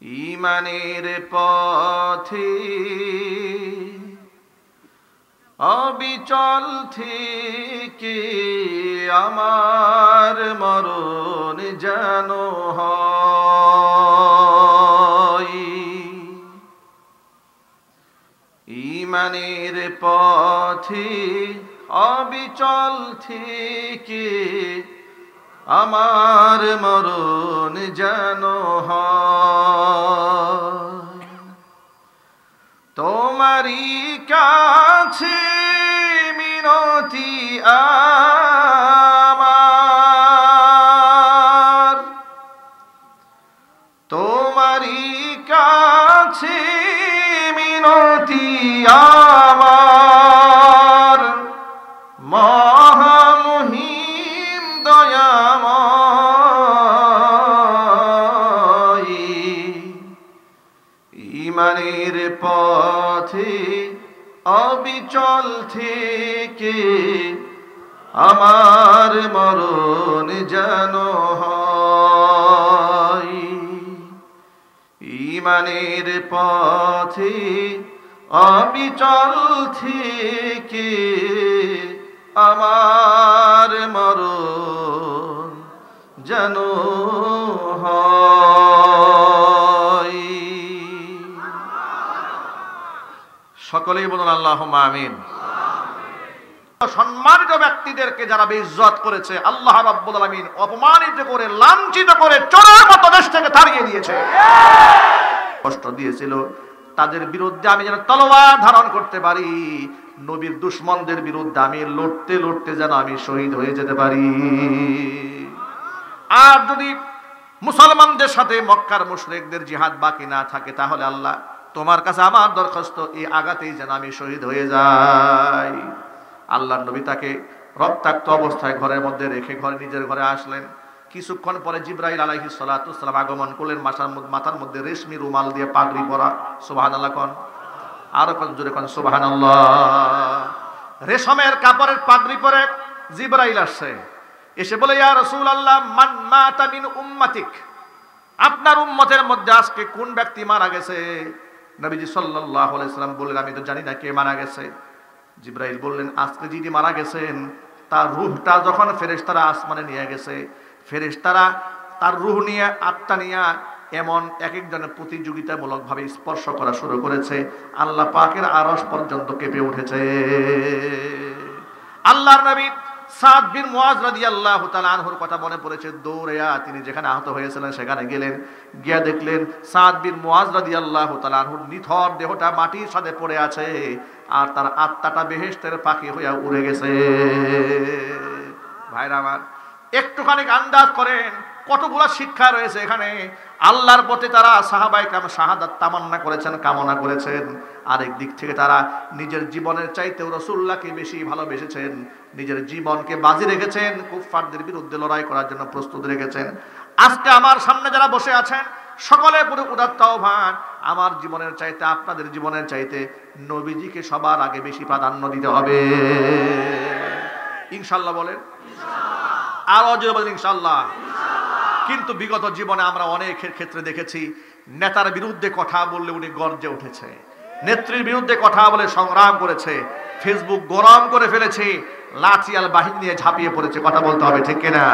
ঈমানের পথে অবিচল থেকে আমার মরণ যেন হয়। ঈমানের পথে অবিচল থেকে আমার মরণ যেন হয়। তোমারই কাছে মিনতি আমার, তোমারই কাছে মিনতি আমার, মহামহিম দয়াময়। ঈমানের পথে অবিচল থেকে আমার মরণ যেন হয়। ঈমানের পথে অবিচল থেকে আমার মরণ যেন হয়। সকলেই বলুন আল্লাহুম্মা আমিন। সম্মানিত ব্যক্তিদেরকে যারা বেইজ্জত করেছে, আল্লাহ রাব্বুল আলামিন অপমানিত করে, লাঞ্ছিত করে চোরের মতো দেশ থেকে তাড়িয়ে দিয়েছে, কষ্ট দিয়েছিল, তাদের বিরুদ্ধে আমি যেন তলোয়ার ধারণ করতে পারি, নবীর দুশমনদের বিরুদ্ধে আমি লড়তে লড়তে যেন আমি শহীদ হয়ে যেতে পারি। আর যদি মুসলমানদের সাথে মক্কার মুশরিকদের জিহাদ বাকি না থাকে, তাহলে আল্লাহ তোমার কাছে আমার দরখাস্ত, এই আঘাতেই যেন আমি শহীদ হয়ে যাই। আল্লাহর নবী তাকে রক্তাক্ত অবস্থায় ঘরের মধ্যে রেখে নিজের ঘরে আসলেন। কিছুক্ষণ পরে জিবরাইল আলাইহিস সালাতু ওয়াস সালাম আগমন করলেন, মাথার মধ্যে রেশমি রুমাল দিয়ে পাগড়ি পরা। সুবহানাল্লাহ কোন, আরো কোন জোরে কোন সুবহানাল্লাহ। রেশমের কাপড়ের পাগড়ি পরে জিবরাইল আসছে, এসে বলে, ইয়া রাসূলুল্লাহ, মান মাতা মিন উম্মাতিক, আপনার উম্মতের মধ্যে আজকে কোন ব্যক্তি মারা গেছে? নবীজি সাল্লাল্লাহু আলাইহি সাল্লাম বললেন, আমি তো জানি না কে মারা গেছে। জিবরাইল বললেন, আজকে যিনি মারা গেছেন তার রূহটা যখন ফেরেশতারা আসমানে নিয়ে গেছে, ফেরেশতারা তার রূহ নিয়ে, আত্মা নিয়ে এমন এক একজনের প্রতিযোগিতামূলকভাবে স্পর্শ করা শুরু করেছে, আল্লাহ পাকের আরশ পর্যন্ত কেঁপে উঠেছে। আল্লাহর নবী সাদ বিন মুআজ রাদিয়াল্লাহু তাআলা আনহুর কথা মনে পড়েছে। দৌড়েয়া তিনি যেখানে আহত হয়েছিলেন সেখানে গেলেন, গিয়া দেখলেন সাদ বিন মুআজ রাদিয়াল্লাহু তাআলা আনহুর নিথর দেহটা মাটির সাথে পড়ে আছে, আর তার আত্মাটা বেহেশতের পাখি হইয়া উড়ে গেছে। ভাইরা আমার, একটুখানি আন্দাজ করেন কতগুলো শিক্ষা রয়েছে এখানে। আল্লাহর পথে তারা সাহাবায়ে কেরাম শাহাদাত তামান্না করেছেন, কামনা করেছেন। আরেক দিক থেকে তারা নিজের জীবনের চাইতেও রাসূলুল্লাহকে বেশি ভালোবেসেছেন, নিজের জীবনকে বাজি রেখেছেন, কুফফারদের বিরুদ্ধে লড়াই করার জন্য প্রস্তুত রেখেছেন। আজকে আমার সামনে যারা বসে আছেন সকলে পুরো উদাত্ত আহ্বান, আমার জীবনের চাইতে, আপনাদের জীবনের চাইতে নবীজিকে সবার আগে বেশি প্রাধান্য দিতে হবে। ইনশাআল্লাহ বলেন, আর জোরে বলেন ইনশাআল্লাহ। কিন্তু বিগত জীবনে আমরা অনেকের ক্ষেত্রে দেখেছি, নেতার বিরুদ্ধে কথা বললে উনি গর্জে উঠেছে, নেত্রীর বিরুদ্ধে কথা বলে সংগ্রাম করেছে, ফেসবুক গরম করে ফেলেছে, লাঠিয়াল বাহিনী নিয়ে ঝাঁপিয়ে পড়েছে। কথা বলতে হবে, ঠিক কিনা?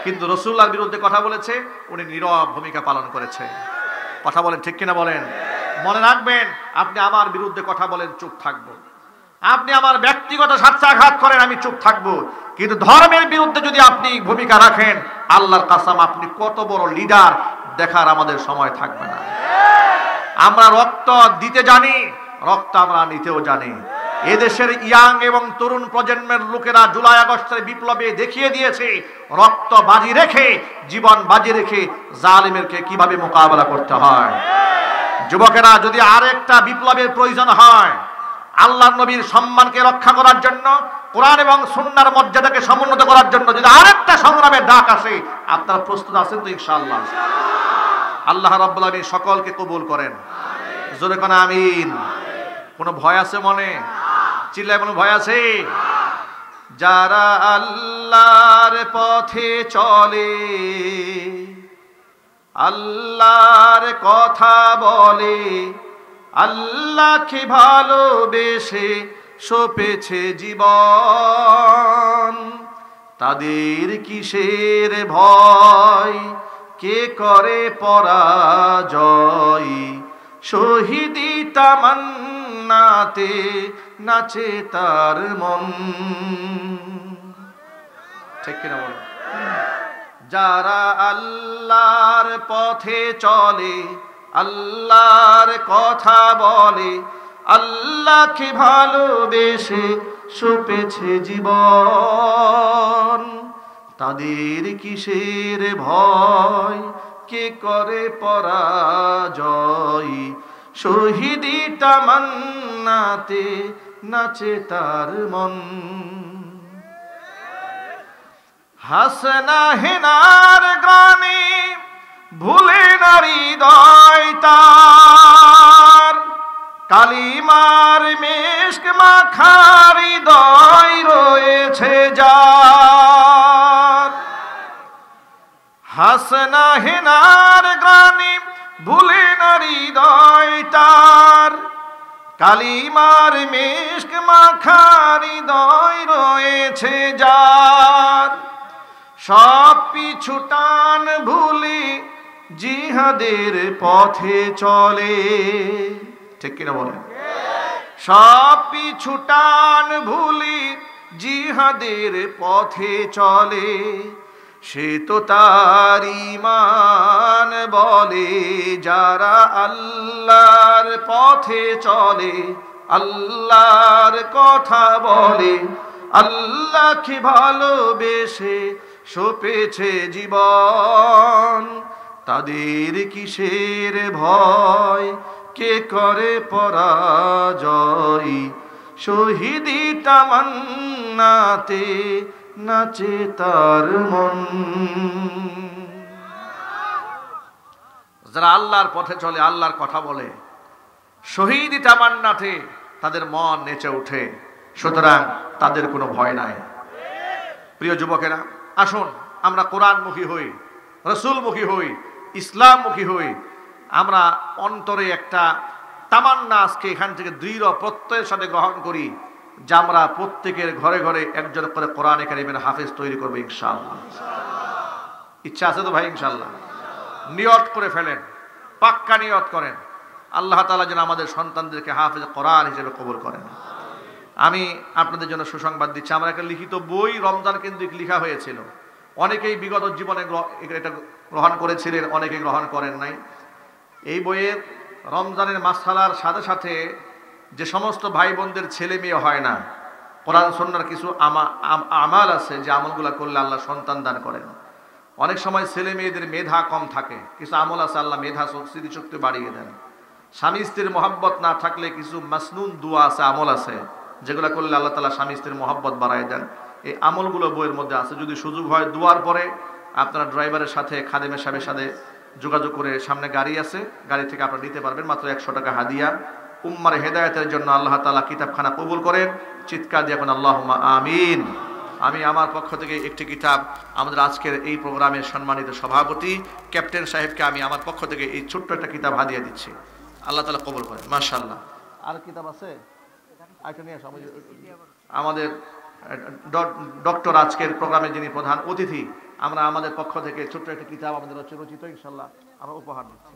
কিন্তু রাসূলুল্লাহর বিরুদ্ধে কথা বলেছে, উনি নীরব ভূমিকা পালন করেছে। কথা বলেন, ঠিক কিনা বলেন? মনে রাখবেন, আপনি আমার বিরুদ্ধে কথা বলেন, চুপ থাকবো। আপনি আমার ব্যক্তিগত স্বার্থাঘাত করেন, আমি চুপ থাকবো। কিন্তু ধর্মের বিরুদ্ধে যদি আপনি ভূমিকা রাখেন, আল্লাহর কাসম আপনি কত বড় লিডার দেখার আমাদের সময় থাকবে না। আমরা রক্ত দিতে জানি, রক্ত আমরা নিতেও জানি। এদেশের ইয়াং এবং তরুণ প্রজন্মের লোকেরা জুলাই আগস্টের বিপ্লবে দেখিয়ে দিয়েছে, রক্ত বাজি রেখে, জীবন বাজি রেখে জালিমেরকে কিভাবে মোকাবেলা করতে হয়। যুবকেরা, যদি আরেকটা বিপ্লবের প্রয়োজন হয়, আল্লাহর নবীর সম্মানকে রক্ষা করার জন্য, কোরআন এবং সুন্নাহর মর্যাদাকে সমুন্নত করার জন্য যদি আরেকটা সংগ্রামের ডাক আসে, আপনারা প্রস্তুত আছেন তো? ইনশাআল্লাহ। আল্লাহ রাব্বুল আলামিন সকলকে কবুল করেন। জোরে কোন আমিন। কোনো ভয় আছে মনে? চিল্লায় কোনো ভয় আছে? যারা আল্লাহর পথে চলে আল্লাহর কথা বলে, আল্লাহকে ভালোবেসে সপেছে জীবন, তাদের কিসের ভয়, কে করে পরাজয়, শহীদি তামান্নাতে নাচে তার মন। ঠিক কিনা বলো? যারা আল্লাহর পথে চলে, আল্লাহর কথা বলে, আল্লাহকে ভালোবেসে সপেছে জীবন, তাদের কিসের ভয়, কে করে পরাজয়, শহীদি তামান্নাতে নাচে তার মন। হাসনা হেনার গানে ভুলে না হৃদয় তার, কালিমার মিশক মাখা হৃদয় রয়েছে যার। হাসনা হেনার গানে ভুলে না হৃদয় তার, কালিমার মিশক মাখা হৃদয় রয়েছে যার। সব পিছু টান ভুলি জিহাদের পথে চলে। ঠিক কিনা বলেন? সব পিছু টান ভুলি জিহাদের পথে চলে, সে তো তার ঈমান বলে। যারা আল্লাহর পথে চলে, আল্লাহর কথা বলে, আল্লাহকে ভালোবেসে সপেছে জীবন, তাদের কিসের ভয়, কে করে পরাজয়, শহীদি তামান্নাতে নাচে তার মন। যারা আল্লাহর পথে চলে, আল্লাহর কথা বলে, শহীদি তামান্নাতে তাদের মন নেচে ওঠে, সুতরাং তাদের কোনো ভয় নাই। প্রিয় যুবকেরা, আসুন আমরা কোরআনমুখী হই, রাসূলমুখী হই, ইসলামমুখী হই। আমরা অন্তরে একটা তামান্না আজকে এখান থেকে দৃঢ় প্রত্যয়ের সাথে গ্রহণ করি যে আমরা প্রত্যেকের ঘরে ঘরে একজন করে কোরআনে কারীমের হাফেজ তৈরি করবো ইনশাআল্লাহ। ইচ্ছা আছে তো ভাই? ইনশাআল্লাহ নিয়ত করে ফেলেন, পাক্কা নিয়ত করেন, আল্লাহ তাআলা যেন আমাদের সন্তানদেরকে হাফেজ কোরআন হিসেবে কবুল করেন। আমি আপনাদের জন্য সুসংবাদ দিচ্ছি, আমার একটা লিখিত বই রমজান কেন্দ্রিক লেখা হয়েছিল। অনেকেই বিগত জীবনে এটা গ্রহণ করেছিলেন, অনেকে গ্রহণ করেন নাই। এই বইয়ের রমজানের মাসআলার সাথে সাথে যে সমস্ত ভাই বোনদের ছেলে মেয়ে হয় না, কোরআন সুন্নাহর কিছু আমাল আছে যে আমলগুলো করলে আল্লাহ সন্তান দান করেন। অনেক সময় ছেলে মেয়েদের মেধা কম থাকে, কিছু আমল আছে আল্লাহ মেধা স্মৃতিশক্তি বাড়িয়ে দেন। স্বামী স্ত্রীর মহব্বত না থাকলে কিছু মাসনুন দোয়া আছে, আমল আছে, যেগুলো করলে আল্লাহ তাআলা স্বামী স্ত্রীর মহব্বত বাড়ায় দেন। এই আমলগুলো বইয়ের মধ্যে আছে। যদি সুযোগ হয় দোয়ার পরে আপনারা ড্রাইভারের সাথে, খাদেমের সাহেবের সাথে যোগাযোগ করে, সামনে গাড়ি আছে, গাড়ি থেকে আপনারা নিতে পারবেন, মাত্র 100 টাকা হাদিয়া। উম্মার হেদায়েতের জন্য আল্লাহ তাআলা কিতাবখানা কবুল করেন। চিৎকার দিয়ে এখন আল্লাহুম্মা আমিন। আমি আমার পক্ষ থেকে একটি কিতাব আমাদের আজকের এই প্রোগ্রামের সম্মানিত সভাপতি ক্যাপ্টেন সাহেবকে আমি আমার পক্ষ থেকে এই ছোট্ট একটা কিতাব হাদিয়া দিচ্ছি। আল্লাহ তাআলা কবুল করেন। মাশাআল্লাহ। আর কিতাব আছে? আরেকটা নিয়ে আসো। আমাদের ডক্টর আজকের প্রোগ্রামে যিনি প্রধান অতিথি, আমরা আমাদের পক্ষ থেকে ছোট্ট একটা কিতাব আমাদের রচিত ইনশাআল্লাহ আমরা উপহার দিচ্ছি।